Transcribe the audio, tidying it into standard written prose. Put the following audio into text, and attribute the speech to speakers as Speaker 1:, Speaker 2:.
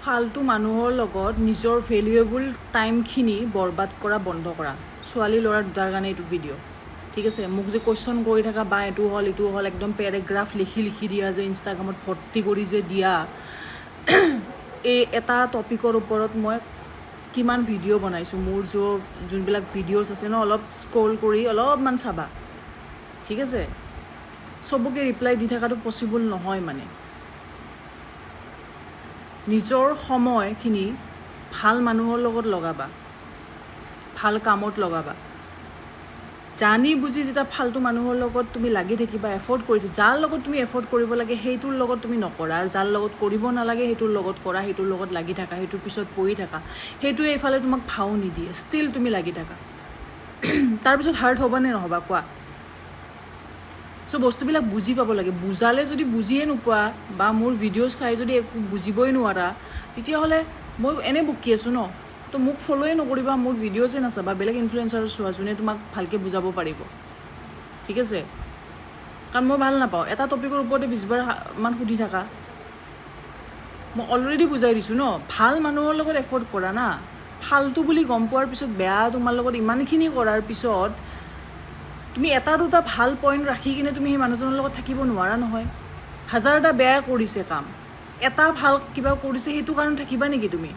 Speaker 1: ফালতু মানুহৰ লগত নিজৰ ভেলুৱেবল টাইমখিনি বৰবাদ কৰা বন্ধ কৰা। ছোৱালী ল'ৰা দুটাৰ কাৰণে এইটো ভিডিঅ', ঠিক আছে? মোক যে কুৱেশ্যন কৰি থাকা বা এইটো হ'ল একদম পেৰেগ্ৰাফ লিখি দিয়া যে ইনষ্টাগ্ৰামত ভৰ্তি কৰি যে দিয়া, এই এটা টপিকৰ ওপৰত মই কিমান ভিডিঅ' বনাইছোঁ। মোৰ যোনবিলাক ভিডিঅ'ছ আছে ন, অলপ স্ক্ৰল কৰি অলপমান চাবা, ঠিক আছে? চবকে ৰিপ্লাই দি থকাটো পচিবল নহয়। মানে নিজৰ সময়খিনি ভাল মানুহৰ লগত লগাবা, ভাল কামত লগাবা। জানি বুজি যেতিয়া ফালতু মানুহৰ লগত তুমি লাগি থাকিবা, এফৰ্ট কৰি যাৰ লগত তুমি এফৰ্ট কৰিব লাগে সেইটোৰ লগত তুমি নকৰা, আৰু যাৰ লগত কৰিব নালাগে সেইটোৰ লগত কৰা, সেইটোৰ লগত লাগি থাকা, সেইটোৰ পিছত পৰি থাকা, সেইটোৱে এইফালে তোমাক ভাও নিদিয়ে, ষ্টিল তুমি লাগি থাকা। তাৰপিছত হাৰ্ট হ'বা নে নহ'বা কোৱা? চ' বস্তুবিলাক বুজি পাব লাগে। বুজালে যদি বুজিয়ে নোপোৱা বা মোৰ ভিডিঅ' চাই যদি একো বুজিবই নোৱাৰা, তেতিয়াহ'লে মই এনেই বকি আছোঁ ন। তো মোক ফ'ল'ৱে নকৰিবা, মোৰ ভিডিঅ'ছে নাচাবা, বেলেগ ইনফ্লুৱেঞ্চাৰ চোৱা যোনে তোমাক ভালকৈ বুজাব পাৰিব, ঠিক আছে? কাৰণ মই ভাল নাপাওঁ এটা টপিকৰ ওপৰতে 20 বাৰ মান সুধি থাকা। মই অলৰেডি বুজাই দিছোঁ ন, ভাল মানুহৰ লগত এফৰ্ট কৰা না। ফালতু বুলি গম পোৱাৰ পিছত, বেয়া তোমাৰ লগত ইমানখিনি কৰাৰ পিছত তুমি এটা দুটা ভাল পইণ্ট ৰাখি কিনে তুমি সেই মানুহজনৰ লগত থাকিব নোৱাৰা নহয়। হাজাৰটা বেয়া কৰিছে কাম, এটা ভাল কিবা কৰিছে, সেইটো কাৰণে থাকিবা নেকি তুমি?